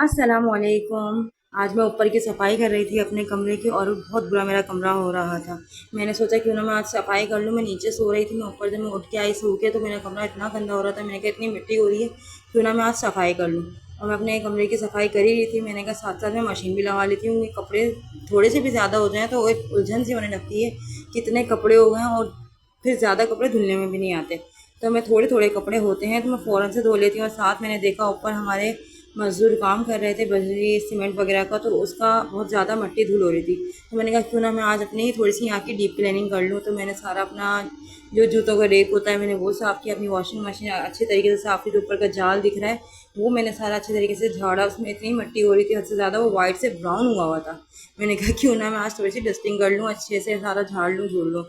अस्सलामुअलैकुम। आज मैं ऊपर की सफाई कर रही थी अपने कमरे की और बहुत बुरा मेरा कमरा हो रहा था। मैंने सोचा क्यों ना मैं आज सफाई कर लूँ। मैं नीचे सो रही थी, मैं ऊपर जब मैं उठ के आई सो के तो मेरा कमरा इतना गंदा हो रहा था। मैंने कहा इतनी मिट्टी हो रही है, क्यों ना मैं आज सफाई कर लूँ। और मैं अपने कमरे की सफाई कर ही रही थी। मैंने कहा साथ साथ में मशीन भी लगा लेती हूँ। ये कपड़े थोड़े से भी ज़्यादा हो जाएँ तो एक उलझन सी होने लगती है, कितने कपड़े हो गए हैं और फिर ज़्यादा कपड़े धुलने में भी नहीं आते। तो मैं थोड़े थोड़े कपड़े होते हैं तो मैं फ़ौरन से धो लेती हूँ। और साथ मैंने देखा ऊपर हमारे मज़दूर काम कर रहे थे बजरी सीमेंट वगैरह का, तो उसका बहुत ज़्यादा मिट्टी धूल हो रही थी। तो मैंने कहा क्यों ना मैं आज अपनी थोड़ी सी यहाँ की डीप क्लीनिंग कर लूँ। तो मैंने सारा अपना जो जूतों का रेक होता है मैंने वो साफ़ किया। अपनी वॉशिंग मशीन अच्छे तरीके से साफ़ की। जो ऊपर का जाल दिख रहा है वो मैंने सारा अच्छे तरीके से झाड़ा। उसमें इतनी मिट्टी हो रही थी हद से ज़्यादा, वो वाइट से ब्राउन हुआ हुआ था। मैंने कहा क्यों ना मैं आज थोड़ी सी डस्टिंग कर लूँ, अच्छे से सारा झाड़ लूँ झूल लूँ।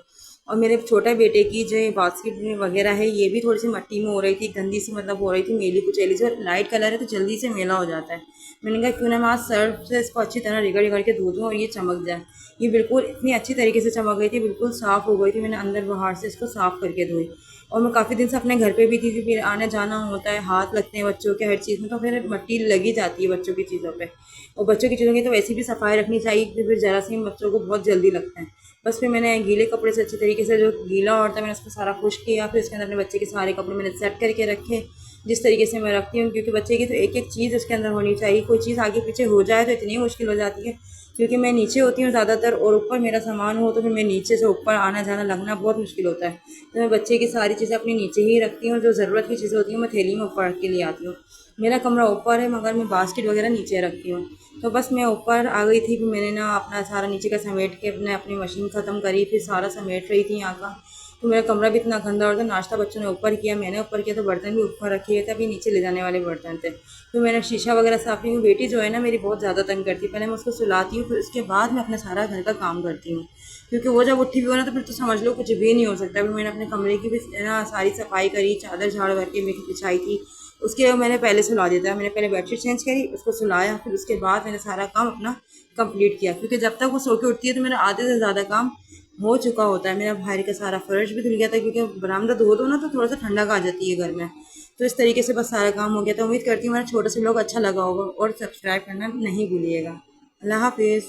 और मेरे छोटे बेटे की जो ये बास्केट वगैरह है ये भी थोड़ी सी मिट्टी में हो रही थी, गंदी सी मतलब हो रही थी, मेली कुचैली सी। और लाइट कलर है तो जल्दी से मेला हो जाता है। मैंने कहा क्यों ना मैं आज सर्फ से इसको अच्छी तरह रिगड़ रिगड़ के धो दूँ और ये चमक जाए। ये बिल्कुल इतनी अच्छी तरीके से चमक गई थी, बिल्कुल साफ़ हो गई थी। मैंने अंदर बाहर से इसको साफ़ करके धोई। और मैं काफ़ी दिन से अपने घर पे भी थी, फिर आने जाना होता है, हाथ लगते हैं बच्चों के हर चीज़ में, तो फिर मिट्टी लगी जाती है बच्चों की चीज़ों पे। और बच्चों की चीज़ों की तो वैसे भी सफाई रखनी चाहिए क्योंकि फिर ज़रा सी बच्चों को बहुत जल्दी लगता है। बस फिर मैंने गीले कपड़े से अच्छे तरीके से जो गीला और था मैंने उसको सारा खुश्क किया। फिर उसके अंदर अपने बच्चे के सारे कपड़े मैंने सेट करके रखे जिस तरीके से मैं रखती हूँ, क्योंकि बच्चे की तो एक एक चीज़ उसके अंदर होनी चाहिए। कोई चीज़ आगे पीछे हो जाए तो इतनी मुश्किल हो जाती है, क्योंकि मैं नीचे होती हूँ ज़्यादातर और ऊपर मेरा सामान हो तो फिर मैं नीचे से ऊपर आना जाना लगना बहुत मुश्किल होता है। तो मैं बच्चे की सारी चीज़ें अपनी नीचे ही रखती हूँ, जो ज़रूरत की चीज़ें होती हैं मैं थैली में ऊपर रख के ले आती हूँ। मेरा कमरा ऊपर है मगर मैं बास्केट वगैरह नीचे रखती हूँ। तो बस मैं ऊपर आ गई थी, फिर मैंने ना अपना सारा नीचे का समेट के अपने अपनी मशीन ख़त्म करी, फिर सारा समेट रही थी यहाँ का। तो मेरा कमरा भी इतना गंदा हो रहा था। नाश्ता बच्चों ने ऊपर किया, मैंने ऊपर किया, तो बर्तन भी ऊपर रखे हुए थे, अभी नीचे ले जाने वाले बर्तन थे। तो मैंने शीशा वगैरह साफ़ की। बेटी जो है ना मेरी बहुत ज़्यादा तंग करती है। पहले मैं उसको सुलाती हूँ, फिर उसके बाद मैं अपना सारा घर का काम करती हूँ, क्योंकि वो जब उठी हुई हो ना तो फिर तो समझ लो कुछ भी नहीं हो सकता। फिर मैंने अपने कमरे की भी ना सारी सफाई करी, चादर झाड़ भर के मेरी बिछाई थी। उसके मैंने पहले सुला दिया था। मैंने पहले बेडशीट चेंज करी, उसको सुलाया, फिर उसके बाद मैंने सारा काम अपना कंप्लीट किया, क्योंकि जब तक वो सो के उठती है तो मेरा आधे से ज़्यादा काम हो चुका होता है। मेरा बाहर का सारा फर्श भी धुल गया था, क्योंकि बरामदा धो दो ना तो थोड़ा सा ठंडक आ जाती है घर में। तो इस तरीके से बस सारा काम हो गया था। उम्मीद करती हूँ मेरा छोटा सा लोग अच्छा लगा होगा और सब्सक्राइब करना नहीं भूलिएगा। अल्लाह हाफिज़।